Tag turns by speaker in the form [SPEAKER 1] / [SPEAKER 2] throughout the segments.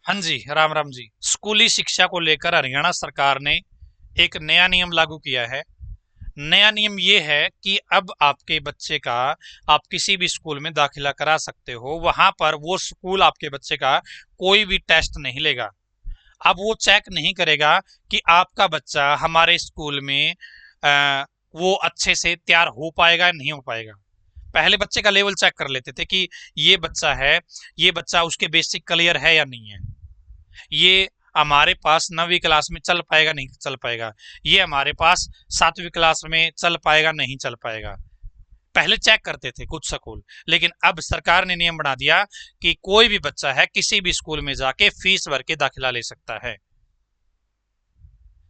[SPEAKER 1] हाँ जी, राम राम जी। स्कूली शिक्षा को लेकर हरियाणा सरकार ने एक नया नियम लागू किया है। नया नियम ये है कि अब आपके बच्चे का आप किसी भी स्कूल में दाखिला करा सकते हो। वहां पर वो स्कूल आपके बच्चे का कोई भी टेस्ट नहीं लेगा। अब वो चेक नहीं करेगा कि आपका बच्चा हमारे स्कूल में वो अच्छे से तैयार हो पाएगा या नहीं हो पाएगा। पहले बच्चे का लेवल चेक कर लेते थे कि ये बच्चा है, ये बच्चा उसके बेसिक क्लियर है या नहीं है, ये हमारे पास 9वीं क्लास में चल पाएगा नहीं चल पाएगा, ये हमारे पास 7वीं क्लास में चल पाएगा नहीं चल पाएगा। पहले चेक करते थे कुछ स्कूल, लेकिन अब सरकार ने नियम बना दिया कि कोई भी बच्चा है किसी भी स्कूल में जाके फीस भर के दाखिला ले सकता है।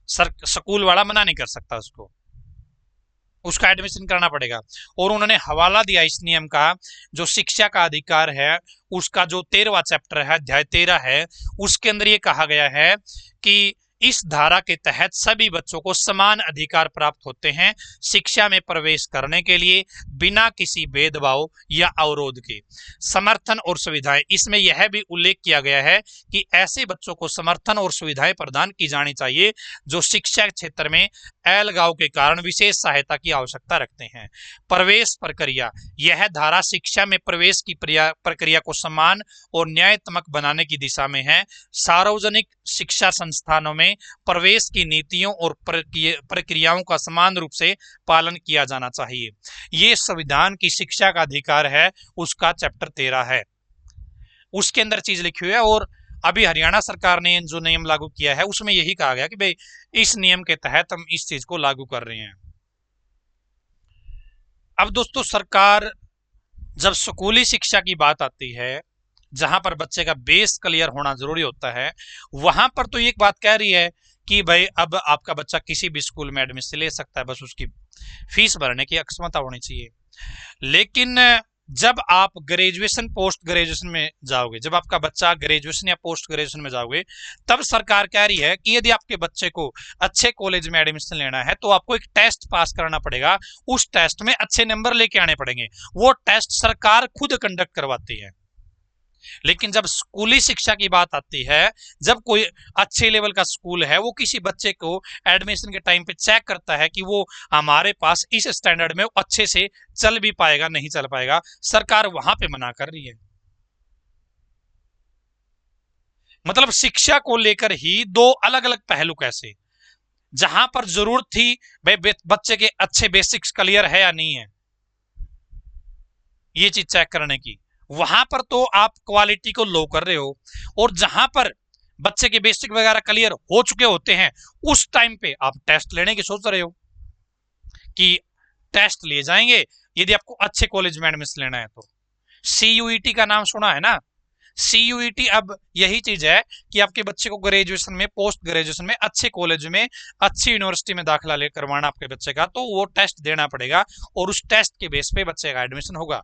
[SPEAKER 1] सर स्कूल वाला मना नहीं कर सकता उसको, उसका एडमिशन करना पड़ेगा। और उन्होंने हवाला दिया इस नियम का, जो शिक्षा का अधिकार है उसका जो 13वां चैप्टर है, अध्याय 13 है, उसके अंदर ये कहा गया है कि इस धारा के तहत सभी बच्चों को समान अधिकार प्राप्त होते हैं शिक्षा में प्रवेश करने के लिए, बिना किसी भेदभाव या अवरोध के। समर्थन और सुविधाएं, इसमें यह भी उल्लेख किया गया है कि ऐसे बच्चों को समर्थन और सुविधाएं प्रदान की जानी चाहिए जो शिक्षा क्षेत्र में अलगाव के कारण विशेष सहायता की आवश्यकता रखते हैं। प्रवेश प्रक्रिया, यह धारा शिक्षा में प्रवेश की प्रक्रिया को समान और न्यायत्मक बनाने की दिशा में है। सार्वजनिक शिक्षा संस्थानों में प्रवेश की नीतियों और प्रक्रियाओं का समान रूप से पालन किया जाना चाहिए। ये संविधान की शिक्षा का अधिकार है, उसका चैप्टर 13 है, उसके अंदर चीज लिखी हुई है। और अभी हरियाणा सरकार ने जो नियम लागू किया है उसमें यही कहा गया कि भाई इस नियम के तहत हम इस चीज को लागू कर रहे हैं। अब दोस्तों, सरकार जब स्कूली शिक्षा की बात आती है, जहां पर बच्चे का बेस क्लियर होना जरूरी होता है, वहां पर तो एक बात कह रही है कि भाई अब आपका बच्चा किसी भी स्कूल में एडमिशन ले सकता है, बस उसकी फीस भरने की अक्षमता होनी चाहिए। लेकिन जब आप ग्रेजुएशन पोस्ट ग्रेजुएशन में जाओगे, जब आपका बच्चा ग्रेजुएशन या पोस्ट ग्रेजुएशन में जाओगे, तब सरकार कह रही है कि यदि आपके बच्चे को अच्छे कॉलेज में एडमिशन लेना है तो आपको एक टेस्ट पास करना पड़ेगा, उस टेस्ट में अच्छे नंबर लेके आने पड़ेंगे। वो टेस्ट सरकार खुद कंडक्ट करवाती है। लेकिन जब स्कूली शिक्षा की बात आती है, जब कोई अच्छे लेवल का स्कूल है वो किसी बच्चे को एडमिशन के टाइम पे चेक करता है कि वो हमारे पास इस स्टैंडर्ड में अच्छे से चल भी पाएगा नहीं चल पाएगा, सरकार वहां पे मना कर रही है। मतलब शिक्षा को लेकर ही दो अलग अलग पहलू कैसे, जहां पर जरूरत थी भाई बच्चे के अच्छे बेसिक्स क्लियर है या नहीं है ये चीज चेक करने की, वहां पर तो आप क्वालिटी को लो कर रहे हो। और जहां पर बच्चे के बेसिक वगैरह क्लियर हो चुके होते हैं, उस टाइम पे आप टेस्ट लेने की सोच रहे हो कि टेस्ट लिए जाएंगे यदि आपको अच्छे कॉलेज में एडमिशन लेना है तो। सीयूईटी का नाम सुना है ना? सीयूईटी अब यही चीज है कि आपके बच्चे को ग्रेजुएशन में पोस्ट ग्रेजुएशन में अच्छे कॉलेज में अच्छी यूनिवर्सिटी में दाखिला ले करवाना आपके बच्चे का, तो वो टेस्ट देना पड़ेगा और उस टेस्ट के बेस पे बच्चे का एडमिशन होगा।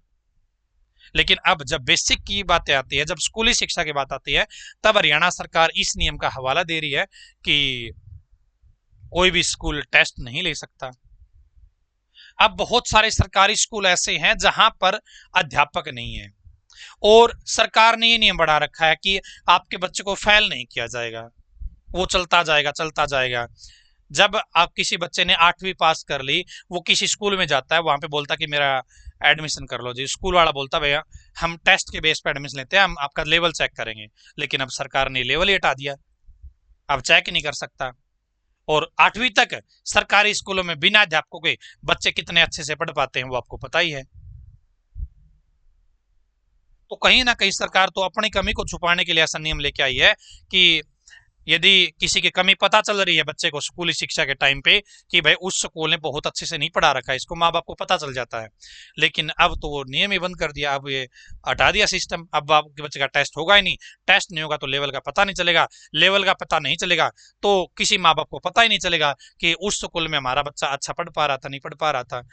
[SPEAKER 1] लेकिन अब जब बेसिक की बातें आती है, जब स्कूली शिक्षा की बात आती है, तब हरियाणा सरकार इस नियम का हवाला दे रही है कि कोई भी स्कूल टेस्ट नहीं ले सकता। अब बहुत सारे सरकारी स्कूल ऐसे हैं जहां पर अध्यापक नहीं है और सरकार ने ये नियम बढ़ा रखा है कि आपके बच्चे को फेल नहीं किया जाएगा, वो चलता जाएगा चलता जाएगा। जब आप किसी बच्चे ने 8वीं पास कर ली, वो किसी स्कूल में जाता है, वहां पे बोलता कि मेरा एडमिशन कर लो जी, स्कूल वाला बोलता भैया हम टेस्ट के बेस पे एडमिशन लेते हैं, हम आपका लेवल चेक करेंगे। लेकिन अब सरकार ने लेवल ही हटा दिया, अब चेक ही नहीं कर सकता। और 8वीं तक सरकारी स्कूलों में बिना अध्यापकों के बच्चे कितने अच्छे से पढ़ पाते हैं वो आपको पता ही है। तो कहीं ना कहीं सरकार तो अपनी कमी को छुपाने के लिए ऐसा नियम लेके आई है कि यदि किसी की कमी पता चल रही है बच्चे को स्कूली शिक्षा के टाइम पे कि भाई उस स्कूल ने बहुत अच्छे से नहीं पढ़ा रखा है, इसको माँ बाप को पता चल जाता है। लेकिन अब तो वो नियम ही बंद कर दिया, अब ये हटा दिया सिस्टम। अब आपके बच्चे का टेस्ट होगा ही नहीं, टेस्ट नहीं होगा तो लेवल का पता नहीं चलेगा, लेवल का पता नहीं चलेगा तो किसी माँ बाप को पता ही नहीं चलेगा कि उस स्कूल में हमारा बच्चा अच्छा पढ़ पा रहा था नहीं पढ़ पा रहा था।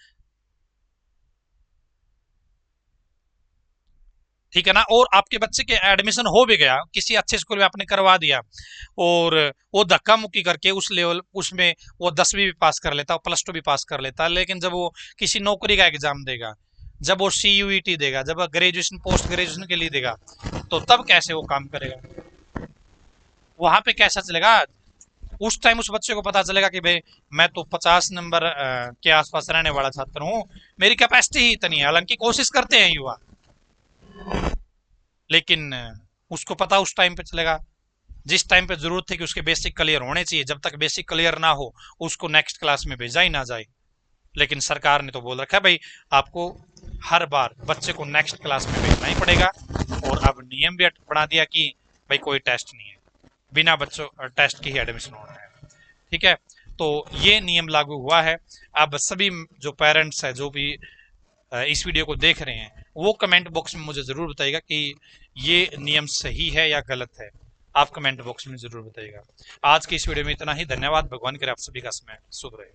[SPEAKER 1] ठीक है ना? और आपके बच्चे के एडमिशन हो भी गया, किसी अच्छे स्कूल में आपने करवा दिया और वो धक्का मुक्की करके उस लेवल उसमें वो 10वीं भी पास कर लेता, +2 भी पास कर लेता, लेकिन जब वो किसी नौकरी का एग्जाम देगा, जब वो सीयूईटी देगा, जब ग्रेजुएशन पोस्ट ग्रेजुएशन के लिए देगा, तो तब कैसे वो काम करेगा? वहां पे कैसा चलेगा? उस टाइम उस बच्चे को पता चलेगा कि भाई मैं तो 50 नंबर के आसपास रहने वाला छात्र हूँ, मेरी कैपेसिटी ही इतनी है। हालांकि कोशिश करते हैं युवा, लेकिन उसको पता उस टाइम पे चलेगा जिस टाइम पे जरूरत थी कि उसके बेसिक क्लियर होने चाहिए। जब तक बेसिक क्लियर ना हो उसको नेक्स्ट क्लास में भेजा ही ना जाए। लेकिन सरकार ने तो बोल रखा है भाई आपको हर बार बच्चे को नेक्स्ट क्लास में भेजना ही पड़ेगा। और अब नियम भी बना दिया कि भाई कोई टेस्ट नहीं है, बिना बच्चों टेस्ट के ही एडमिशन होना है। ठीक है, तो ये नियम लागू हुआ है। अब सभी जो पेरेंट्स है, जो भी इस वीडियो को देख रहे हैं, वो कमेंट बॉक्स में मुझे जरूर बताइएगा कि ये नियम सही है या गलत है। आप कमेंट बॉक्स में जरूर बताइएगा। आज की इस वीडियो में इतना ही। धन्यवाद। भगवान करे आप सभी का समय शुभ रहे।